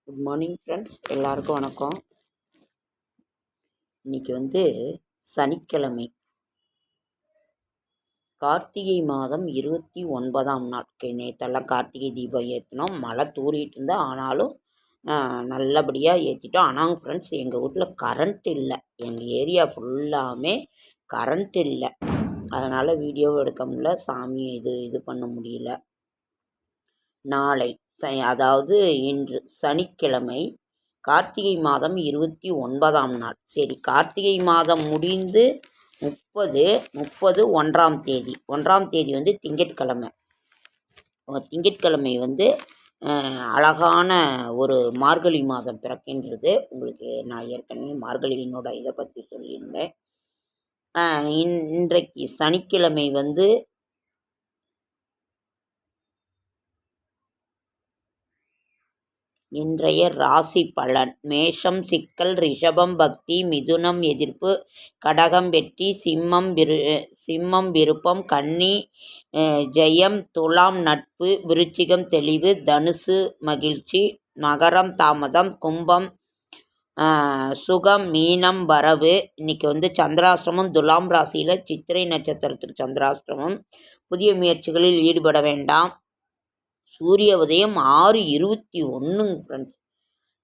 Good morning friends, எல்லாருக்கும் வணக்கம். இன்னைக்கு சனிக்கிழமை, கார்த்திகை மாதம் 29ஆம் நாள். நேற்றெல்லாம் கார்த்திகை தீபம் ஏற்றினோம். மழை தூறிட்டு இருந்தால் ஆனாலும் நல்லபடியாக ஏற்றிட்டோம். ஆனால் ஃப்ரெண்ட்ஸ், எங்கள் வீட்டில் கரண்ட் இல்லை. எங்கள் ஏரியா ஃபுல்லாமே கரண்ட் இல்லை. அதனால் வீடியோவும் எடுக்க முடியல, சாமியை இது பண்ண முடியல. நாளை அதாவது இன்று சனிக்கிழமை, கார்த்திகை மாதம் 29ஆம் நாள். சரி, கார்த்திகை மாதம் முடிந்து 30 1ஆம் தேதி. 1ஆம் தேதி திங்கட்கிழமை. திங்கட்கிழமை அழகான ஒரு மார்கழி மாதம் பிறக்கின்றது. உங்களுக்கு நான் ஏற்கனவே மார்கழியினோட இதை பற்றி சொல்லியிருந்தேன். இன்றைக்கு சனிக்கிழமை இன்றைய ராசி பலன்: மேஷம் சிக்கல், ரிஷபம் பக்தி, மிதுனம் எதிர்ப்பு, கடகம் வெற்றி, சிம்மம் விருப்பம், கன்னி ஜெயம், துலாம் நட்பு, விருச்சிகம் தெளிவு, தனுசு மகிழ்ச்சி, மகரம் தாமதம், கும்பம் சுகம், மீனம் வரவு. இன்னைக்கு சந்திராஷ்டிரமம். துலாம் ராசியில் சித்திரை நட்சத்திரத்துக்கு சந்திராஷ்டிரமம். புதிய முயற்சிகளில் ஈடுபட வேண்டாம். சூரிய உதயம் 6:21 ஃப்ரெண்ட்ஸ்.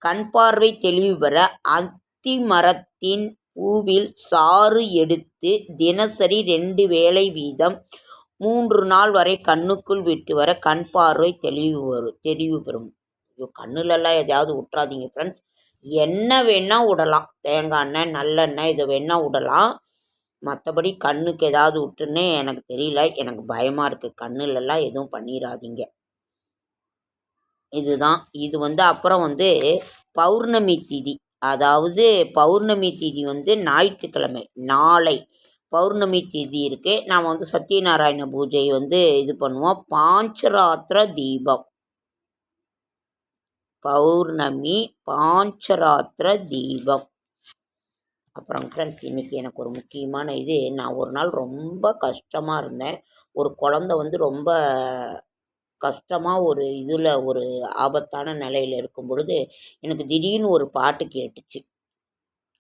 கண் பார்வை தெளிவு பெற அத்தி மரத்தின் பூவில் சாறு எடுத்து தினசரி 2 வேளை வீதம் 3 நாள் வரை கண்ணுக்குள் விட்டு வர கண் பார்வை தெளிவு பெறும். கண்ணுலெல்லாம் எதாவது விட்டுறாதீங்க ஃப்ரெண்ட்ஸ். எண்ணெய் வேணால் விடலாம், தேங்காய் எண்ணெய், நல்லெண்ணெய், இதை வேணால் விடலாம். மற்றபடி கண்ணுக்கு ஏதாவது விட்டுன்னே எனக்கு தெரியல. எனக்கு பயமாக இருக்குது. கண்ணுலெல்லாம் எதுவும் பண்ணிடாதீங்க. இதுதான் இது. அப்புறம் பௌர்ணமி திதி. அதாவது பௌர்ணமி திதி ஞாயிற்றுக்கிழமை. நாளை பௌர்ணமி திதி இருக்குது. நாம் சத்யநாராயண பூஜை இது பண்ணுவோம். பாஞ்சராத்திர தீபம். பௌர்ணமி பாஞ்சராத்திர தீபம். அப்புறம் ஃப்ரெண்ட்ஸ், இன்றைக்கி எனக்கு ஒரு முக்கியமான இது. நான் ஒரு நாள் ரொம்ப கஷ்டமாக இருந்தேன். ஒரு குழந்தை ரொம்ப கஷ்டமாக ஒரு ஆபத்தான நிலையில் இருக்கும் பொழுது எனக்கு திடீர்னு ஒரு பாட்டு கேட்டுச்சு.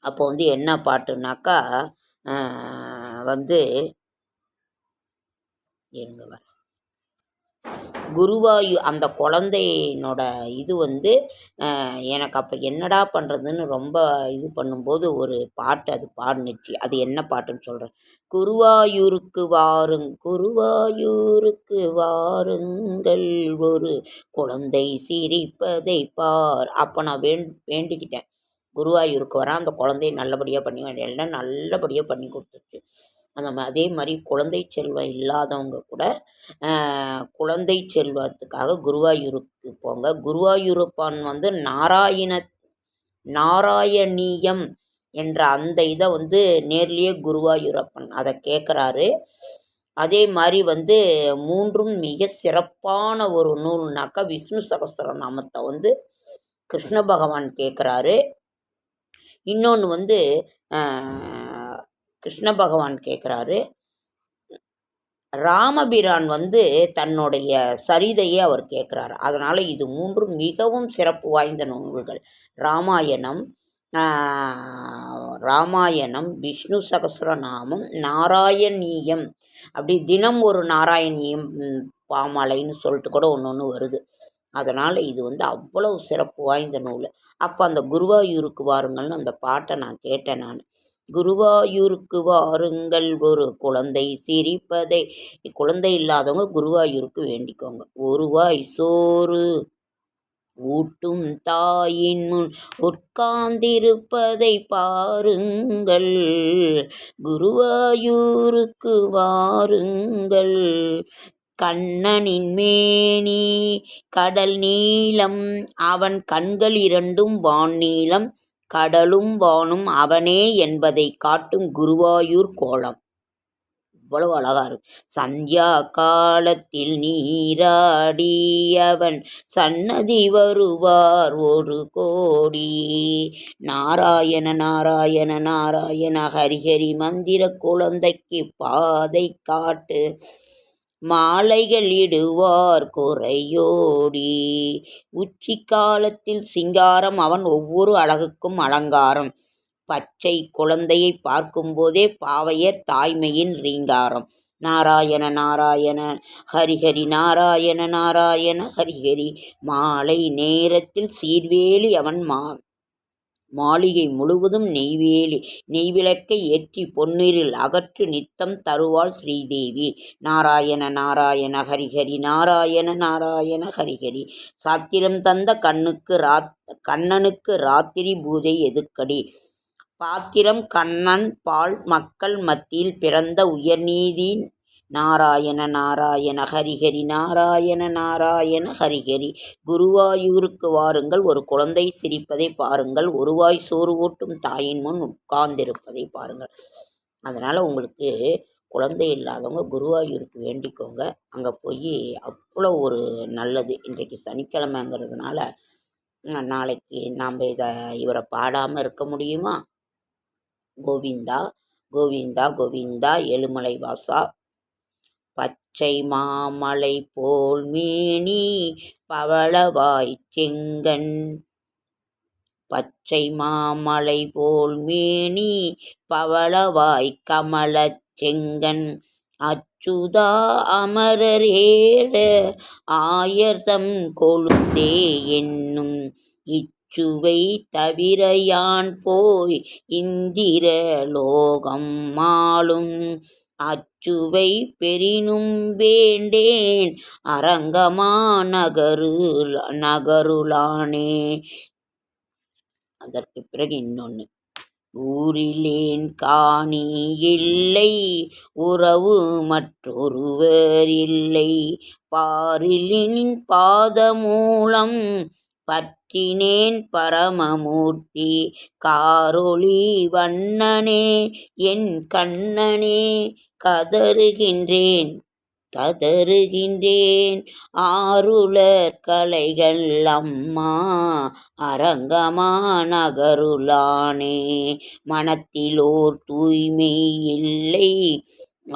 அப்போ என்ன பாட்டுனாக்கா இருங்க வர குருவாயூர். அந்த குழந்தையினோட இது எனக்கு அப்போ என்னடா பண்ணுறதுன்னு ரொம்ப இது பண்ணும்போது ஒரு பாட்டு அது பாடுனுச்சு. அது என்ன பாட்டுன்னு சொல்கிறேன். குருவாயூருக்கு வாருங்கள், ஒரு குழந்தை சிரிப்பதை பார். அப்போ நான் வேண்டிக்கிட்டேன், குருவாயூருக்கு வரேன், அந்த குழந்தைய நல்லபடியாக பண்ணி எல்லாம் நல்லபடியாக பண்ணி கொடுத்துச்சு. அதே மாதிரி குழந்தை செல்வம் இல்லாதவங்க கூட குழந்தை செல்வத்துக்காக குருவாயூருக்கு போங்க. குருவாயூரப்பன் நாராயணீயம் என்ற அந்த இதை நேர்லேயே குருவாயூரப்பன் அதை கேட்குறாரு. அதே மாதிரி 3ம் மிக சிறப்பான ஒரு நூல்னாக்கா விஷ்ணு சகஸ்ரநாமத்தை கிருஷ்ண பகவான் கேட்குறாரு. இன்னொன்று கிருஷ்ண பகவான் கேட்குறாரு. ராமபிரான் தன்னுடைய சரிதையை அவர் கேட்குறாரு. அதனால் இது 3 மிகவும் சிறப்பு வாய்ந்த நூல்கள். ராமாயணம், விஷ்ணு சகஸ்ரநாமம், நாராயணீயம். அப்படி தினம் ஒரு நாராயணீயம் பாமாலைன்னு சொல்லிட்டு கூட ஒன்று வருது. அதனால் இது அவ்வளவு சிறப்பு வாய்ந்த நூல். அப்போ அந்த குருவாயூருக்கு வாருங்கள்னு அந்த பாட்டை நான் கேட்டேன். குருவாயூருக்கு வாருங்கள், ஒரு குழந்தை சிரிப்பதை. குழந்தை இல்லாதவங்க குருவாயூருக்கு வேண்டிக்கோங்க. ஒரு வாய் சோறு ஊட்டும் தாயின் முன் உட்கார்ந்திருப்பதை பாருங்கள், குருவாயூருக்கு வாருங்கள். கண்ணனின் மேனி கடல் நீளம், அவன் கண்கள் 2 வான் நீளம், கடலும் வானும் அவனே என்பதை காட்டும் குருவாயூர் கோலம். இவ்வளவு அழகா இருக்கு. சந்தியா காலத்தில் நீராடி அவன் சன்னதி வருவார் 1 கோடி. நாராயண நாராயண நாராயண ஹரிஹரி மந்திர குழந்தைக்கு பாதை காட்டு. மாலைகளிடுவார் குறையோடி. உச்சி காலத்தில் சிங்காரம் அவன் ஒவ்வொரு அழகுக்கும் அலங்காரம். பச்சை குழந்தையை பார்க்கும்போதே பாவையர் தாய்மையின் ரீங்காரம். நாராயண நாராயண ஹரிஹரி நாராயண நாராயண ஹரிஹரி. மாலை நேரத்தில் சீர்வேலி அவன் மாளிகை முழுவதும் நெய்விளக்கை ஏற்றி பொன்னிரில் அகற்று நித்தம் தருவாள் ஸ்ரீதேவி. நாராயண நாராயண ஹரிஹரி நாராயண நாராயண ஹரிஹரி. சாத்திரம் தந்த கண்ணனுக்கு ராத்திரி பூஜை எதுக்கடி. பாத்திரம் கண்ணன் பால் மக்கள் மத்தியில் பிறந்த உயர்நீதி. நாராயண நாராயண ஹரிஹரி நாராயண நாராயண ஹரிஹரி. குருவாயூருக்கு வாருங்கள், ஒரு குழந்தை சிரிப்பதை பாருங்கள், ஒருவாய் சோறு ஊட்டும் தாயின் முன் உட்கார்ந்திருப்பதை பாருங்கள். அதனால் உங்களுக்கு குழந்தை இல்லாதவங்க குருவாயூருக்கு வேண்டிக்கோங்க. அங்கே போய் அவ்வளோ ஒரு நல்லது. இன்றைக்கு சனிக்கிழமைங்கிறதுனால நாளைக்கு நாம் இவரை பாடாமல் இருக்க முடியுமா? கோவிந்தா கோவிந்தா கோவிந்தா ஏழுமலை வாசா. பச்சை மாமலை போல் மேனி பவளவாய் செங்கண். பச்சை மாமலை போல் மேனி பவளவாய் கமலச் செங்கண். அச்சுதா அமரரேழ ஆயர்தம் கொழுந்தே என்னும். இச்சுவை தவிர யான் போய் இந்திர லோகம் மாளும். அச்சுவை பெரினும் வேண்டேன் அரங்கமா நகருளானே. அதற்கு பிறகு இன்னொன்று. ஊரிலேன் காணி இல்லை உறவு மற்றொருவர் இல்லை. பாரிலின் பாதமூலம் பற்றினேன் பரமமூர்த்தி. காரொளி வண்ணனே என் கண்ணனே கதறுகின்றேன் ஆருளர் கலைகள் அம்மா அரங்கமா நகருளானே. மனத்திலோர் தூய்மை இல்லை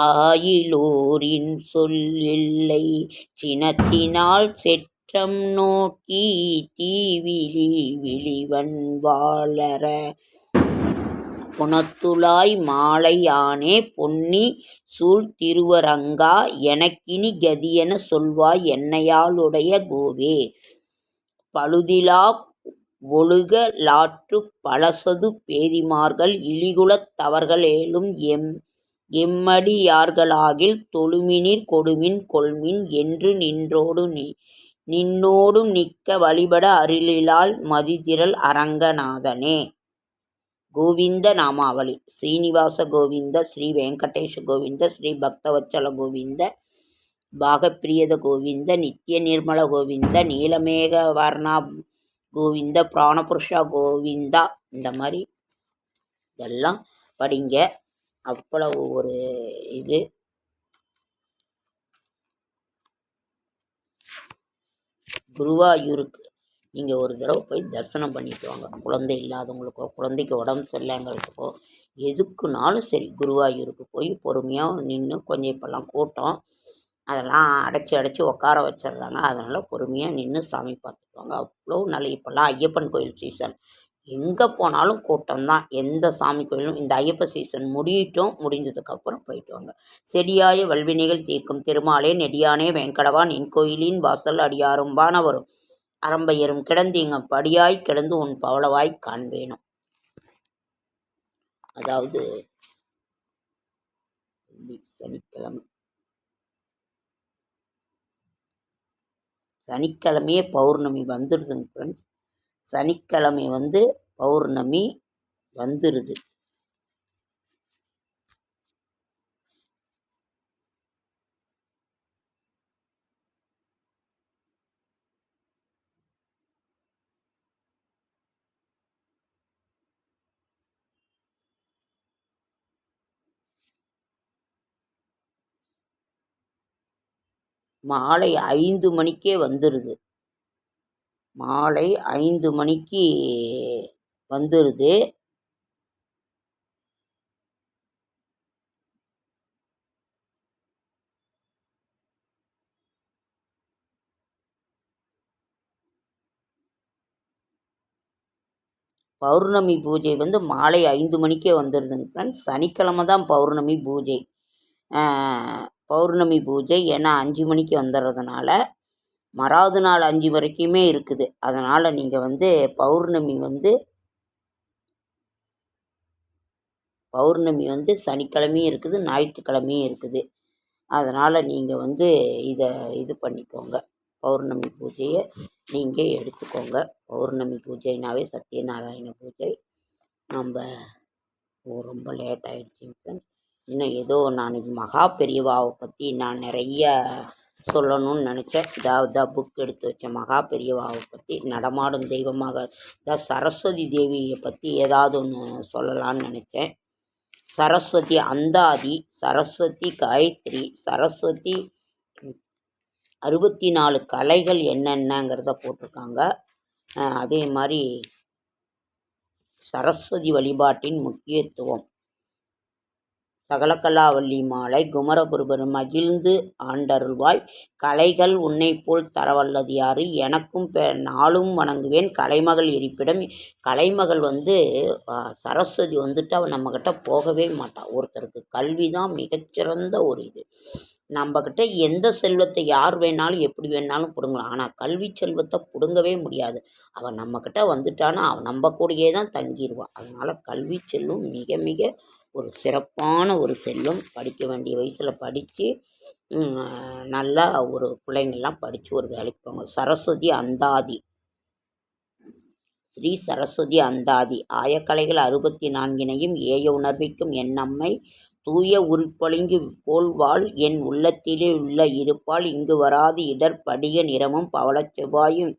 ஆயிலோரின் சொல் இல்லை. சினத்தினால் செற்றம் நோக்கி தீவிழி விழிவன் வாழற. புனத்துளாய் மாலை ஆனே பொன்னி சூழ் திருவரங்கா. எனக்கினி கதியென சொல்வாய் என்னையாளுடைய கோவே. பழுதிலா ஒழுக லாற்றுப் பழசது பேதிமார்கள் இழிகுலத் தவர்கள் ஏலும் எம்மடியார்களாகில் தொழுமினிர் கொடுமின் கொள்மின் என்று நின்னோடும் நிற்க வழிபட அருளிலால் மதிதிரள் அரங்கநாதனே. கோவிந்த நாமாவளி. ஸ்ரீனிவாச கோவிந்த, ஸ்ரீ வெங்கடேஷ கோவிந்த, ஸ்ரீ பக்தவத்சல கோவிந்த, பாகப்பிரியத கோவிந்த, நித்திய நிர்மல கோவிந்த, நீலமேக வர்ணா கோவிந்த, பிராணபுருஷா கோவிந்தா. இந்த மாதிரி இதெல்லாம் படிங்க. அவ்வளவு ஒரு இது. குருவாயூருக்கு நீங்கள் ஒரு தடவை போய் தரிசனம் பண்ணிட்டு வாங்க. குழந்தை இல்லாதவங்களுக்கோ குழந்தைக்கு உடம்பு சரியில்லைங்கிறதுக்கோ எதுக்குனாலும் சரி குருவாயூருக்கு போய் பொறுமையாக நின்று. கொஞ்சம் இப்போல்லாம் கூட்டம் அதெல்லாம் அடைச்சி உட்கார வச்சிடுறாங்க. அதனால் பொறுமையாக நின்று சாமி பார்த்துட்டு வாங்க. அவ்வளோ நல்ல. இப்போல்லாம் ஐயப்பன் கோயில் சீசன், எங்கே போனாலும் கூட்டம்தான். எந்த சாமி கோயிலும் இந்த ஐயப்ப சீசன் முடிஞ்சதுக்கப்புறம் போயிட்டு வாங்க. செடியாய வல்வினைகள் தீர்க்கும் திருமாலே நெடியானே வெங்கடவா. நின் கோயிலின் வாசல் அடியாரும்பான வரும் அரம்பையரும் கிடந்தீங்க படியாய் கிடந்து உன் பவளவாய் காண்பேனும். அதாவது சனிக்கிழமையே பௌர்ணமி வந்துடுதுங்க ஃப்ரெண்ட்ஸ். சனிக்கிழமை பௌர்ணமி வந்துடுது. மாலை 5 மணிக்கே வந்துடுது. மாலை 5 மணிக்கு வந்துடுது. பௌர்ணமி பூஜை வந்து மாலை 5 மணிக்கே வந்துடுதுங்க ஃப்ரெண்ட்ஸ். சனிக்கிழமை தான் பௌர்ணமி பூஜை. பௌர்ணமி பூஜை ஏன்னா 5 மணிக்கு வந்துடுறதுனால மறாவது நாள் 5 வரைக்குமே இருக்குது. அதனால் நீங்கள் வந்து பௌர்ணமி வந்து சனிக்கிழமையும் இருக்குது, ஞாயிற்றுக்கிழமையும் இருக்குது. அதனால் நீங்கள் வந்து இதை இது பண்ணிக்கோங்க. பௌர்ணமி பூஜையை நீங்கள் எடுத்துக்கோங்க. பௌர்ணமி பூஜைனாவே சத்யநாராயண பூஜை. நம்ம ரொம்ப லேட் ஆகிடுச்சிங்க ஃப்ரெண்ட்ஸ். இன்னும் ஏதோ நான் மகா பெரியவாவை பற்றி நான் நிறைய சொல்லணும்னு நினச்சேன். இதாவது புக் எடுத்து வச்சேன் மகா பெரியவாவை பற்றி. நடமாடும் தெய்வமாக சரஸ்வதி தேவியை பற்றி ஏதாவது ஒன்று சொல்லலான்னு நினச்சேன். சரஸ்வதி அந்தாதி, சரஸ்வதி காயத்ரி, சரஸ்வதி 64 கலைகள் என்னென்னங்கிறத போட்டிருக்காங்க. அதே மாதிரி சரஸ்வதி வழிபாட்டின் முக்கியத்துவம், சகலகலாவல்லி மாலை, குமரகுருபர் மகிழ்ந்து ஆண்டருள்வாய், கலைகள் உன்னை போல் தரவல்லது யாரு, எனக்கும் நாளும் வணங்குவேன், கலைமகள் இருப்பிடம். கலைமகள் சரஸ்வதி வந்துட்டு அவன் நம்மக்கிட்ட போகவே மாட்டான். ஒருத்தருக்கு கல்வி தான் மிகச்சிறந்த ஒரு இது. நம்மக்கிட்ட எந்த செல்வத்தை யார் வேணாலும் எப்படி வேணாலும் பிடுங்கலாம். ஆனால் கல்வி செல்வத்தை பிடுங்கவே முடியாது. அவன் நம்மக்கிட்ட வந்துட்டான்னா அவன் நம்ம கூடயே தான் தங்கிடுவான். அதனால் கல்வி செல்வம் மிக மிக ஒரு சிறப்பான ஒரு செல்வம். படிக்க வேண்டிய வயசில் படித்து நல்லா ஒரு பிள்ளைங்கள்லாம் படித்து ஒரு வேலைக்கு போங்க. சரஸ்வதி அந்தாதி, ஸ்ரீ சரஸ்வதி அந்தாதி. ஆயக்கலைகள் 64னையும் ஏய உணர்விக்கும் என் அம்மை, தூய உருப்பொழிங்கு போல்வாள் என் உள்ளத்திலே உள்ள இருப்பாள், இங்கு வராது இடர் படிக நிறமும் பவளச் செவ்வாயும்,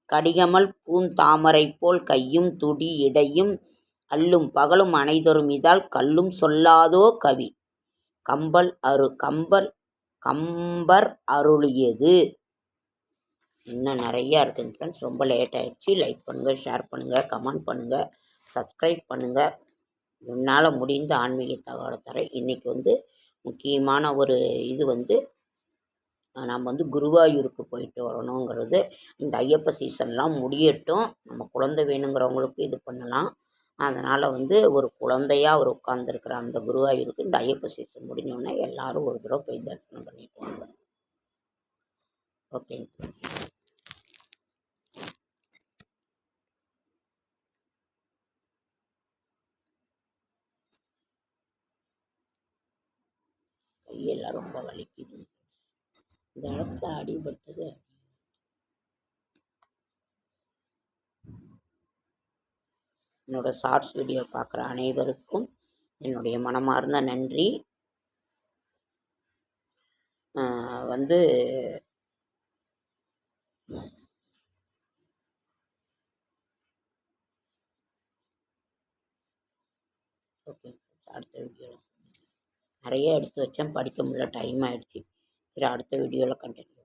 கடிகமல் பூந்தாமரை போல் கையும் துடி இடையும், அல்லும் பகலும் அனைதொரும் இதால் கல்லும் சொல்லாதோ கவி, கம்பர் அருளியது. இன்னும் நிறையா இருக்குங்க ஃப்ரெண்ட்ஸ். ரொம்ப லேட் ஆகிடுச்சு. லைக் பண்ணுங்கள், ஷேர் பண்ணுங்கள், கமெண்ட் பண்ணுங்கள், சப்ஸ்கிரைப் பண்ணுங்கள். என்னால் முடிந்த ஆன்மீக தகவலை தரேன். இன்றைக்கி முக்கியமான ஒரு இது நம்ம குருவாயூருக்கு போயிட்டு வரணுங்கிறது. இந்த ஐயப்ப சீசன்லாம் முடியட்டும். நம்ம குழந்தை வேணுங்கிறவங்களுக்கு இது பண்ணலாம். அதனால் ஒரு குழந்தையாக அவர் உட்காந்துருக்கிற அந்த குருவாயூருக்கு இந்த ஐயப்ப சீசன் முடிஞ்சோடனே எல்லோரும் ஒரு தடவை போய் தரிசனம் பண்ணிட்டு வாங்க. ஓகேங்க. கையெல்லாம் ரொம்ப வலிக்குது. இந்த இடத்துல அடிபட்டது. என்னோடய ஷார்ட்ஸ் வீடியோ பார்க்குற அனைவருக்கும் என்னுடைய மனமார்ந்த நன்றி. ஓகே, அடுத்த வீடியோவில் நிறைய எடுத்து வச்சேன், படிக்க முடியல, டைம் ஆகிடுச்சு. சரி, அடுத்த வீடியோவில் கண்டினியூ.